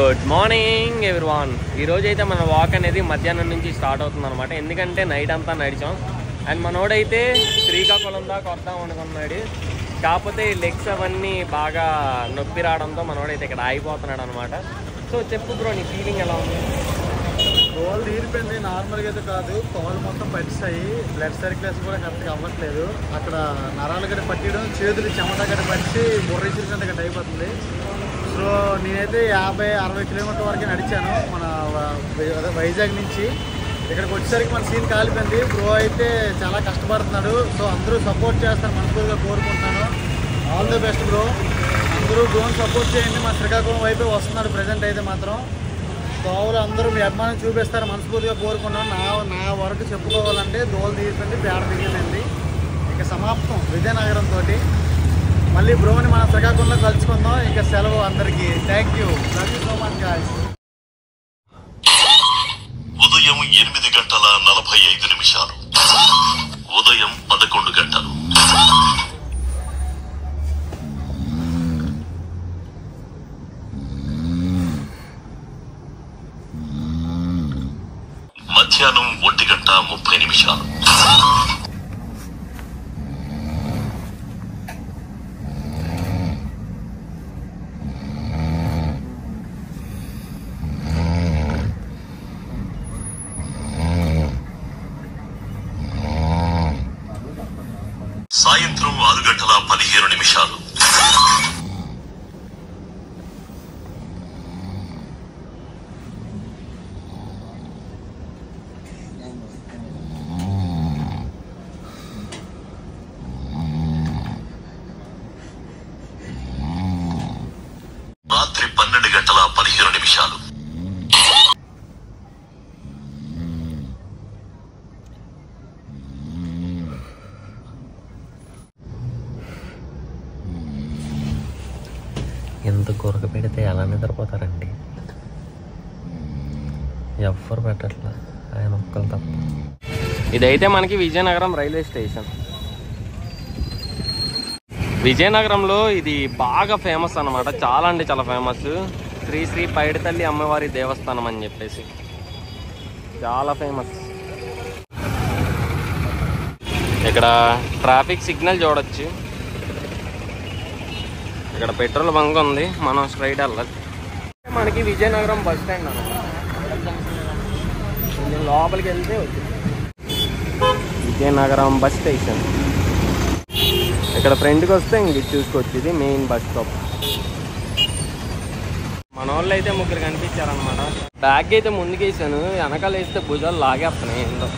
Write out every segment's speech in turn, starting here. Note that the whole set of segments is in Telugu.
Good morning everyone. ఈరోజు అయితే మన వాక్ అనేది మధ్యాహ్నం నుంచి స్టార్ట్ అవుతుంది అనమాట. ఎందుకంటే నైట్ అంతా నడిచాం అండ్ మనోడైతే శ్రీకాకుళం దాకా వద్దాం అనుకున్నాడు. కాకపోతే లెగ్స్ అవన్నీ బాగా నొప్పి రావడంతో మనోడైతే ఇక్కడ ఆగిపోతున్నాడు అనమాట. సో చెప్పు బ్రో, నీ ఫీలింగ్ ఎలా ఉంది? తోలు తీరిపోయింది, నార్మల్గా అయితే కాదు, తోలు మొత్తం పట్టిస్తాయి, బ్లడ్ సర్క్యులేషన్ కూడా కరెక్ట్గా అవ్వట్లేదు. అక్కడ నరాలు గడ్డ పట్టడం, చేతులు చెమట గడ్డ పట్టి బొర్రేసిరిసినంత గడ్డ అయిపోతుంది. సో నేనైతే 50-60 కిలోమీటర్ల వరకు నడిచాను మన వైజాగ్ నుంచి. ఇక్కడికి వచ్చేసరికి మన సీన్ కాలిపోయింది. బ్రో అయితే చాలా కష్టపడుతున్నాడు. సో అందరూ సపోర్ట్ చేస్తారు, మనస్ఫూర్తిగా కోరుకుంటున్నాను. All the best bro. అందరూ బ్రోని సపోర్ట్ చేయండి. మన శ్రీకాకుళం వైపే వస్తున్నాడు ప్రజెంట్ అయితే మాత్రం. దోవలు అందరూ మీ అభిమానం చూపిస్తారు, మనస్ఫూర్తిగా కోరుకున్నాను. నా వరకు చెప్పుకోవాలంటే దోవలు తీరిపోయింది, పేడ దిగిపోయింది, ఇక సమాప్తం విజయనగరంతో. మళ్ళీ బ్రోని మన శ్రీకాకుళంలో కలుసుకుందాం. ఇక సెలవు అందరికీ. Thank you, love you so much guys. ఉదయం 8:45. ఉదయం 11 గంటలు. మధ్యాహ్నం 1:30. సాయంత్రం 6:15. రాత్రి 12:15. ఎంత కొరక పెడితే ఎలా నిద్రపోతారండి? ఎవ్వరు పెట్టట్లా, ఆయన ఒక్కరు తప్ప. ఇదైతే మనకి విజయనగరం రైల్వే స్టేషన్. విజయనగరంలో ఇది బాగా ఫేమస్ అన్నమాట, చాలా అంటే చాలా ఫేమస్. శ్రీ శ్రీ పైడితల్లి అమ్మవారి దేవస్థానం అని చెప్పేసి చాలా ఫేమస్. ఇక్కడ ట్రాఫిక్ సిగ్నల్ చూడొచ్చు. ఇక్కడ పెట్రోల్ బంక్ ఉంది, మనం స్ట్రైట్ వెళ్ళాలి. మనకి విజయనగరం బస్ స్టాండ్ అన్నమాట. కొంచెం లోపలికి వెళ్తే వచ్చింది విజయనగరం బస్ స్టేషన్. ఇక్కడ ఫ్రంట్కి వస్తే ఇంక చూసుకోవచ్చు, ఇది మెయిన్ బస్ స్టాప్. మన వాళ్ళు అయితే ముగ్గురు కనిపించారనమాట. బ్యాగ్ అయితే ముందుకేసాను, వెనకాల వేస్తే భుజాలు లాగేస్తున్నాయి ఏంటో,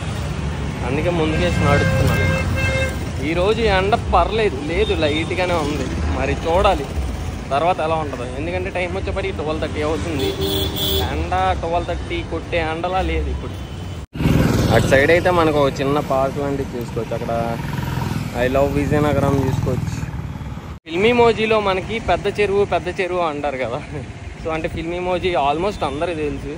అందుకే ముందుకేసి నడుస్తున్నాను. ఈరోజు ఎండ పర్లేదు, లేదు లైట్గానే ఉంది. మరి చూడాలి తర్వాత ఎలా ఉంటుందో, ఎందుకంటే టైం వచ్చేప్పటికి 12:30 అవుతుంది. ఎండ 12:30 కొట్టే ఎండలా లేదు ఇప్పుడు. అటు సైడ్ అయితే మనకు చిన్న పార్క్ లాంటివి చూసుకోవచ్చు. అక్కడ ఐ లవ్ విజయనగరం చూసుకోవచ్చు. ఫిల్మీమోజీలో మనకి పెద్ద చెరువు అంటారు కదా. సో అంటే ఫిల్మీమోజీ ఆల్మోస్ట్ అందరికీ తెలుసు.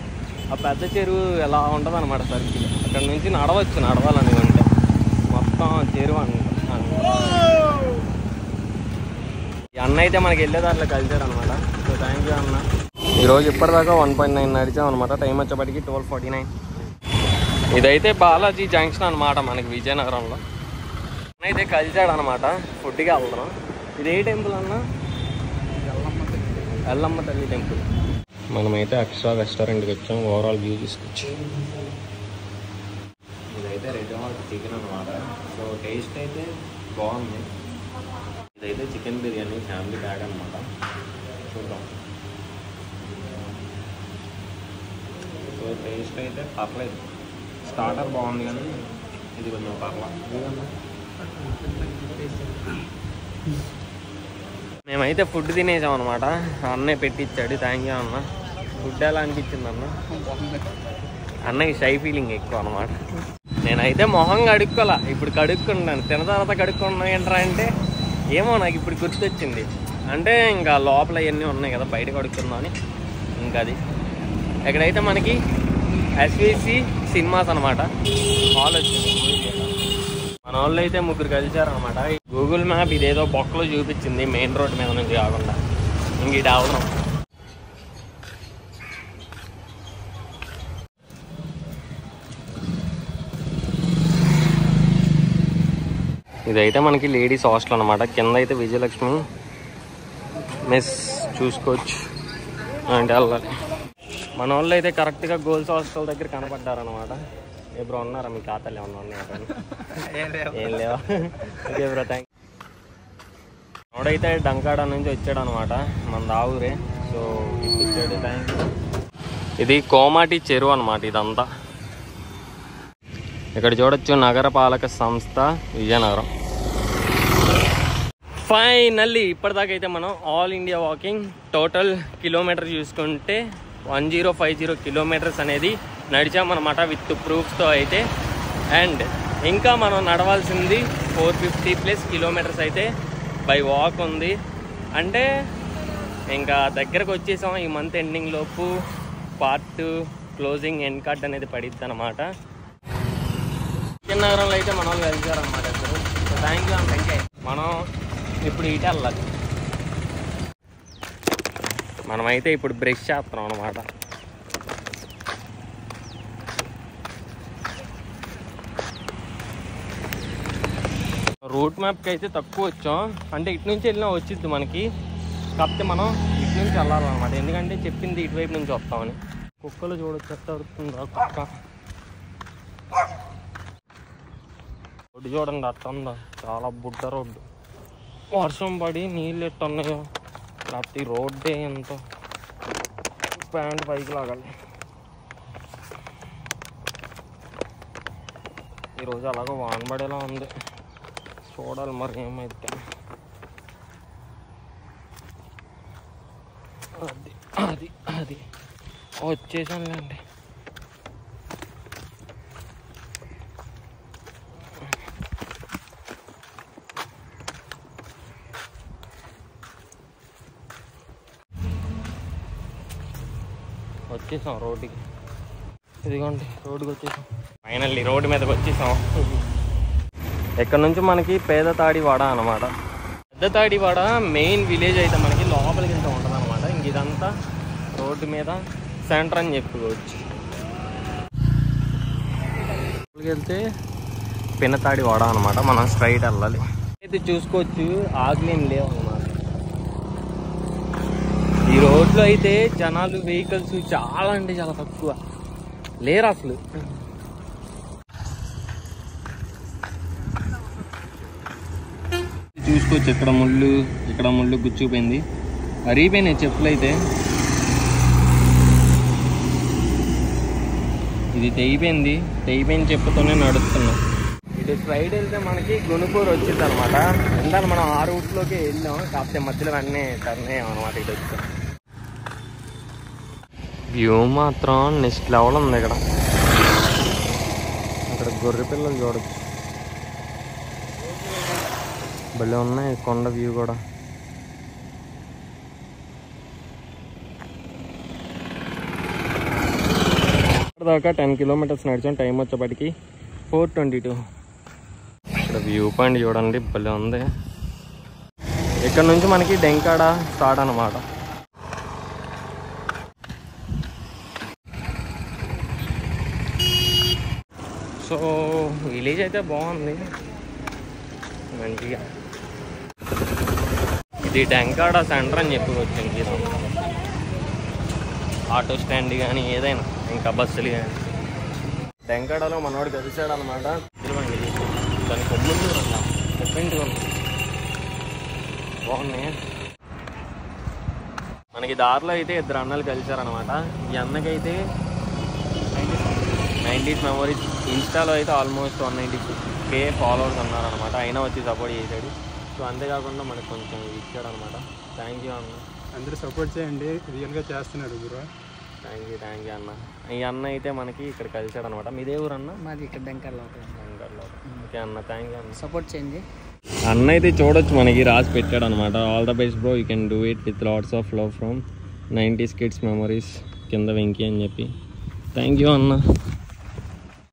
ఆ పెద్ద చెరువు ఎలా ఉంటుంది అనమాట సర్కిల్. అక్కడ నుంచి నడవాలనుకుంటే మొత్తం చెరువు అంటారు. ఈ అన్న అయితే మనకి వెళ్ళేదారిలో కలిసాడు అనమాట. సో థ్యాంక్ యూ అన్న. ఈరోజు ఇప్పటిదాకా 1.9 నడిచాం అనమాట. టైం వచ్చేప్పటికి 12:49. ఇదైతే బాలాజీ జంక్షన్ అనమాట మనకి విజయనగరంలో. అన్న అయితే కలిసాడు అనమాట, ఫుడ్కి వెళ్తున్నాం. ఇది ఏ టెంపుల్ అన్న? ఎల్లమ్మ తల్లి టెంపుల్. మనమైతే అక్షర రెస్టారెంట్కి వచ్చాం, ఓవరాల్ వ్యూ తీసుకొచ్చి. ఇదైతే రెడ్ హాట్ చికెన్ అనమాట. సో టేస్ట్ అయితే బాగుంది. ఇదైతే చికెన్ బిర్యానీ ఫ్యామిలీ ప్యాక్ అనమాట. చూద్దాం. సో టేస్ట్ అయితే పర్లేదు, స్టార్టర్ బాగుంది కానీ ఇది కొంచెం పర్లేదు. మేమైతే ఫుడ్ తినేసాం అనమాట. అన్నయ్య పెట్టించాడు, థ్యాంక్ యూ అన్న. ఫుడ్ ఎలా అనిపించింది అన్న? అన్నకి షై ఫీలింగ్ ఎక్కువ అనమాట. నేనైతే మొహం కడుక్కోలే, ఇప్పుడు కడుక్కున్నాను. తిన తర్వాత కడుక్కున్నా ఏంట్రా అంటే ఏమో నాకు ఇప్పుడు గుర్తొచ్చింది. అంటే ఇంకా లోపల ఇవన్నీ ఉన్నాయి కదా, బయట కడుక్కుందామని. ఇంకా అది ఎక్కడైతే మనకి ఎస్విసి సినిమాస్ అనమాట హాల్ వచ్చింది. మన వాళ్ళు అయితే ముగ్గురు కలిసారనమాట. గూగుల్ మ్యాప్ ఇదేదో బొక్కలో చూపించింది, మెయిన్ రోడ్ మీద నుంచి కాకుండా. ఇంక ఇటు అవసరం ఇదైతే మనకి లేడీస్ హాస్టల్ అనమాట. కింద అయితే విజయలక్ష్మి మెస్ చూసుకోవచ్చు. అంటే వెళ్ళాలి. మన వాళ్ళు అయితే కరెక్ట్గా గర్ల్స్ హాస్టల్ దగ్గర కనపడ్డారనమాట. ఏ బ్రో ఉన్నారా మీ ఖాతాలు ఏమన్నా ఉన్నాయా? ఏం లేవా? Okay bro, thank. ఎవడైతే డంకాడ నుంచి వచ్చాడు అనమాట, మన దావురే. సో ఇచ్చాడు, థ్యాంక్ యూ. ఇది కోమాటి చెరువు అనమాట ఇదంతా. ఇక్కడ చూడొచ్చు నగరపాలక సంస్థ విజయనగరం. ఫైనల్లీ ఇప్పటిదాకైతే మనం all India walking total kilometer చూసుకుంటే 1050 కిలోమీటర్స్ అనేది నడిచామన్నమాట విత్ ప్రూఫ్స్తో అయితే. అండ్ ఇంకా మనం నడవాల్సింది 450+ కిలోమీటర్స్ అయితే బై వాక్ ఉంది. అంటే ఇంకా దగ్గరకు వచ్చేసాం. ఈ మంత్ ఎండింగ్ లోపు పార్ట్ క్లోజింగ్ ఎండ్ కార్డ్ అనేది పడిద్ది అనమాట. విజయనగరంలో అయితే మన వాళ్ళు వెళ్తారనమాట ఇద్దరు. So thank you Venkaiah. మనం ఇప్పుడు ఇటు వెళ్ళాలి. మనమైతే ఇప్పుడు బ్రష్ చేస్తున్నాం అనమాట. రూట్ మ్యాప్కి అయితే తక్కువ వచ్చాం. అంటే ఇటు నుంచి వెళ్ళినా వచ్చిద్ది మనకి, కాకపోతే మనం ఇటు నుంచి వెళ్ళాలన్నమాట. ఎందుకంటే చెప్పింది ఇటువైపు నుంచి వస్తామని. కుక్కలు చూడొచ్చు ఎట్ట అడుగుతుందా కుక్క. రోడ్డు చూడండి అట్ట ఉందా, చాలా బుడ్డ రోడ్డు. వర్షం పడి నీళ్ళు ఎట్టున్నాయో, లేకపోతే ఈ రోడ్డే ఎంతో. ప్యాంట్ పైకి లాగాలి. ఈరోజు అలాగో వాన పడేలా ఉంది, చూడాలి మరి ఏమైతే. అది అది అది వచ్చేసానులేండి. వచ్చేసాం రోడ్డుకి. ఇదిగోండి రోడ్డుకి వచ్చేసాం. ఫైనల్లీ రోడ్డు మీదకి వచ్చేసాం. ఇక్కడ నుంచి మనకి పేద తాడివాడ అనమాట. పెద్ద తాడివాడ మెయిన్ విలేజ్ అయితే మనకి లోపలికి వెళ్తే ఉంటుంది అనమాట. ఇంక ఇదంతా రోడ్డు మీద సెంటర్ అని చెప్పుకోవచ్చు. లోపలికి వెళ్తే పినతాడివాడ అనమాట. మనం స్ట్రైట్ వెళ్ళాలి. అయితే చూసుకోవచ్చు ఆగ్నేయం లేవు అనమాట. ఈ రోడ్లో అయితే జనాలు వెహికల్స్ చాలా అంటే చాలా తక్కువ లేరు అసలు. చూసుకోవచ్చు ఇక్కడ ముళ్ళు గుచ్చుకుపోయింది. అరిగిపోయినాయి చెప్పులు అయితే. ఇది తెగిపోయిన చెప్పుతోనే నడుస్తున్నాం. ఇటు స్ట్రైట్ వెళ్తే మనకి గుణపూర్ వచ్చింది అనమాట. ఎందుకంటే మనం ఆ రూట్లోకి వెళ్ళాం, కాకపోతే మధ్యలో వెంటనే టర్న్ అయ్యాం అనమాట. ఇటు వచ్చాం. వ్యూ మాత్రం నెక్స్ట్ లెవెల్ ఉంది. ఇక్కడ గొర్రె పిల్లలు చూడచ్చు, భలే ఉన్నాయి. కొండ వ్యూ కూడా. దాకా 10 కిలోమీటర్స్ నడిచాం. టైం వచ్చేప్పటికి 4:22. ఇక్కడ వ్యూ పాయింట్ చూడండి, భలే ఉంది. ఇక్కడ నుంచి మనకి డెంకాడ స్టార్ట్ అన్నమాట. సో విలేజ్ అయితే బాగుంది మంచిగా. ఇది డెంకాడ సెంటర్ అని చెప్పుకోవచ్చు. ఇంక ఆటో స్టాండ్ కానీ ఏదైనా, ఇంకా బస్సులు కానీ. డెంకాడలో మనవాడు కలిసాడు అనమాట. దాని కొమ్ములు డిఫరెంట్గా ఉంది, బాగున్నాయి. మనకి దారిలో అయితే 2 అన్నలు కలిసారనమాట. ఈ అన్నకైతే 90s మెమరీస్. ఇన్స్టాలో అయితే ఆల్మోస్ట్ 196K ఫాలోవర్స్ ఉన్నారనమాట. అయినా వచ్చి సపోర్ట్ చేశాడు. సో అంతేకాకుండా మనకు కొంచెం ఇచ్చాడు అనమాట. థ్యాంక్ యూ అన్న. అందరూ సపోర్ట్ చేయండి, రియల్గా చేస్తున్నారు గురు. థ్యాంక్ యూ అన్న. ఈ అన్న అయితే మనకి ఇక్కడ కలిసాడు అనమాట. మీదే ఊరు అన్న? మాది ఇక్కడ డెంకర్లో. ఓకే అన్న, థ్యాంక్ యూ అన్న. సపోర్ట్ చేయండి. అన్న అయితే చూడొచ్చు మనకి రాసి పెట్టాడు అనమాట. All the best bro, you can do it with lots of love from 90s kids memories. కింద వెంకీ అని చెప్పి. థ్యాంక్ యూ అన్న.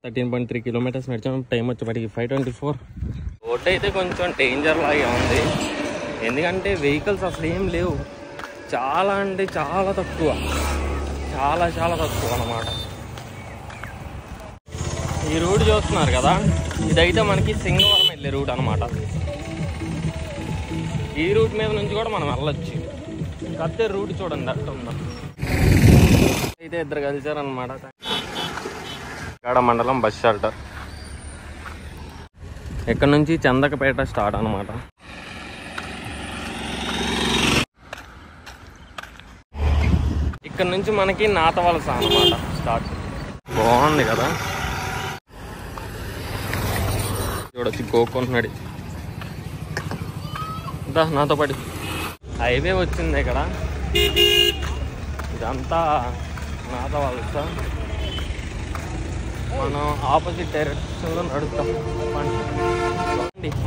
13.3 కిలోమీటర్స్ నడిచాం. టైం వచ్చేప్పటికి 5:24. రోడ్ అయితే కొంచెం డేంజర్ లాగా ఉంది, ఎందుకంటే వెహికల్స్ అసలు ఏం లేవు. చాలా అంటే చాలా తక్కువ, చాలా తక్కువ అన్నమాట. ఈ రోడ్ చూస్తున్నారు కదా, ఇదైతే మనకి సింగవరం వెళ్ళే రూట్ అనమాట. ఈ రూట్ మీద నుంచి కూడా మనం వెళ్ళొచ్చు. కత్తే రూట్ చూడండి అట్లా ఉందా. అయితే ఇద్దరు కలిసారనమాట. కాడ మండలం బస్ షెల్టర్. ఇక్కడ నుంచి చందకపేట స్టార్ట్ అనమాట. ఇక్కడ నుంచి మనకి నాతవలస అనమాట స్టార్ట్. బాగుంది కదా, చూడొచ్చు కోరుకుంటున్నాడు. నాతో పాటు హైవే వచ్చింది ఇక్కడ. ఇదంతా నాతవలస. మనం ఆపోజిట్ డైరెక్షన్లో నడుస్తాం.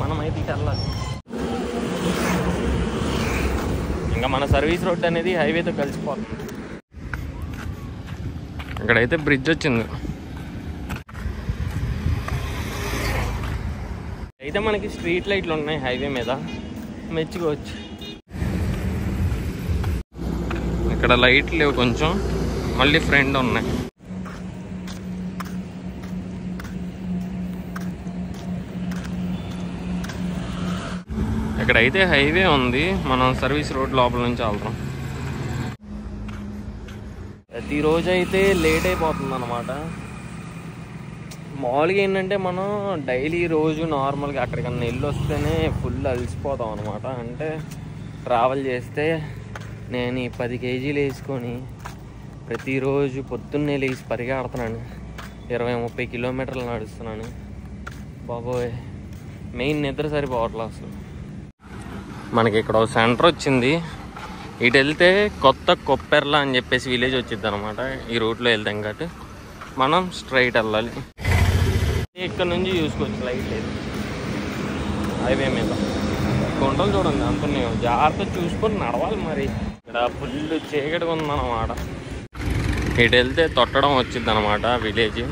మనమైతే ఇటు వెళ్ళాలి. ఇంకా మన సర్వీస్ రోడ్ అనేది హైవేతో కలిసిపోతుంది. ఇక్కడైతే బ్రిడ్జ్ వచ్చింది. అయితే మనకి స్ట్రీట్ లైట్లు ఉన్నాయి హైవే మీద, మెచ్చుకోవచ్చు. ఇక్కడ లైట్లు లేవు కొంచెం, మళ్ళీ ఫ్రంట్ ఉన్నాయి. ఇక్కడైతే హైవే ఉంది, మనం సర్వీస్ రోడ్ లోపల నుంచి వెళ్తాం. ప్రతిరోజు అయితే లేట్ అయిపోతుంది అనమాట. మామూలుగా ఏంటంటే మనం డైలీ రోజు నార్మల్గా అక్కడికన్నా వెళ్ళి వస్తేనే ఫుల్ అలసిపోతాం అనమాట. అంటే ట్రావెల్ చేస్తే నేను ఈ 10 కేజీలు వేసుకొని ప్రతిరోజు పొద్దున్నే లేచి పరిగెడుతున్నాను. 20-30 కిలోమీటర్లు నడుస్తున్నాను. బాబోయ్, మెయిన్ నిద్ర సరిపోవట్లేదు అసలు. మనకి ఇక్కడ ఒక సెంటర్ వచ్చింది. ఇటు వెళ్తే కొత్త కొప్పెర్ల అని చెప్పేసి విలేజ్ వచ్చింది అనమాట. ఈ రూట్లో వెళ్తాం కాబట్టి మనం స్ట్రైట్ వెళ్ళాలి. ఇక్కడ నుంచి చూసుకోవచ్చు లైట్ లేదు హైవే మీద. గుంటలు చూడండి అంతున్నాయి, జాగ్రత్త చూసుకొని నడవాలి. మరి ఇక్కడ ఫుల్ చీకటిగా ఉందన్నమాట. ఇటు వెళ్తే తొట్టడం వచ్చింది అనమాట విలేజ్.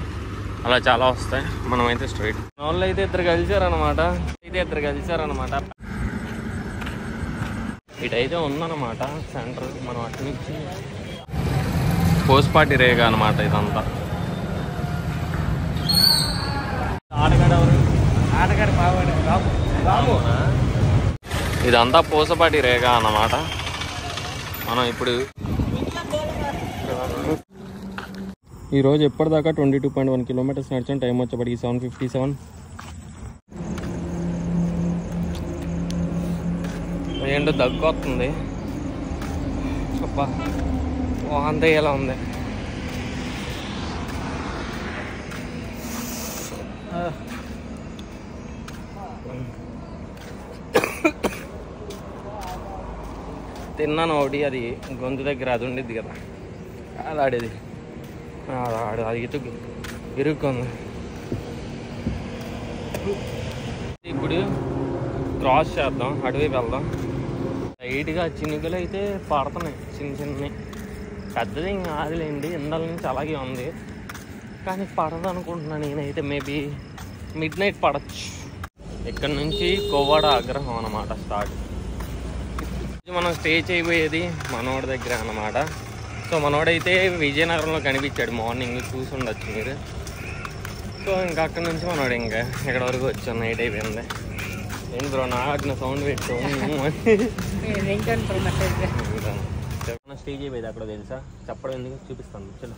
అలా చాలా వస్తాయి. మనమైతే స్ట్రైట్. వాళ్ళు అయితే ఇద్దరు కలిసారనమాట. ఇటైతే ఉందన్నమాట సెంటర్. మనం అటు నుంచి పోస్పాటి రేగా అనమాట ఇదంతా. ఇదంతా పూసపాటి రేగా అన్నమాట. మనం ఇప్పుడు ఈరోజు ఎప్పటిదాకా 22.1 కిలోమీటర్స్ నడిచాం. టైం వచ్చేప్పటికి 7:57. ఏంటో దగ్గు వస్తుంది. అబ్బా వాంత ఎలా ఉంది. తిన్నాను ఒకటి, అది గొంతు దగ్గర అది ఉండిద్ది కదా, అది ఆడేది అది ఇరుక్కుంది. ఇప్పుడు క్రాస్ చేద్దాం, అటువైపు వెళ్దాం. లైట్గా చినుకులు అయితే పడుతున్నాయి, చిన్నవి. పెద్దది ఇంకా ఆదిలేండి, ఇందాల నుంచి అలాగే ఉంది. కానీ పడదు అనుకుంటున్నాను నేనైతే. మేబీ మిడ్ నైట్ పడచ్చు. ఇక్కడ నుంచి కోవాడ ఆగ్రహం అన్నమాట స్టార్ట్. మనం స్టే చేయబోయేది మనోడి దగ్గర అన్నమాట. సో మనోడైతే విజయనగరంలో కనిపించాడు మార్నింగ్, చూసి ఉండొచ్చు మీరు. సో ఇంకా అక్కడ నుంచి మనోడు ఇంకా ఇక్కడ వరకు వచ్చాం. నైట్ అయిపోయింది. ఏంటి బ్రో నాగార్జున సౌండ్ పెట్టావు? స్టే చేయబోయేది అక్కడ తెలుసా? చెప్పడం ఎందుకు, చూపిస్తాను చలో.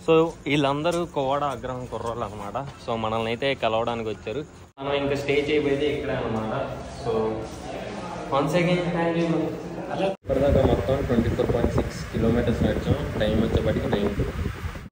సో వీళ్ళందరూ కోవాడ ఆగ్రహం కుర్రోళ్ళు అనమాట. సో మనల్ని అయితే కలవడానికి వచ్చారు. మనం ఇంకా స్టే చేయబోయేది ఇక్కడే అనమాట. So 1 second. ఇప్పటిదాకా మొత్తం 24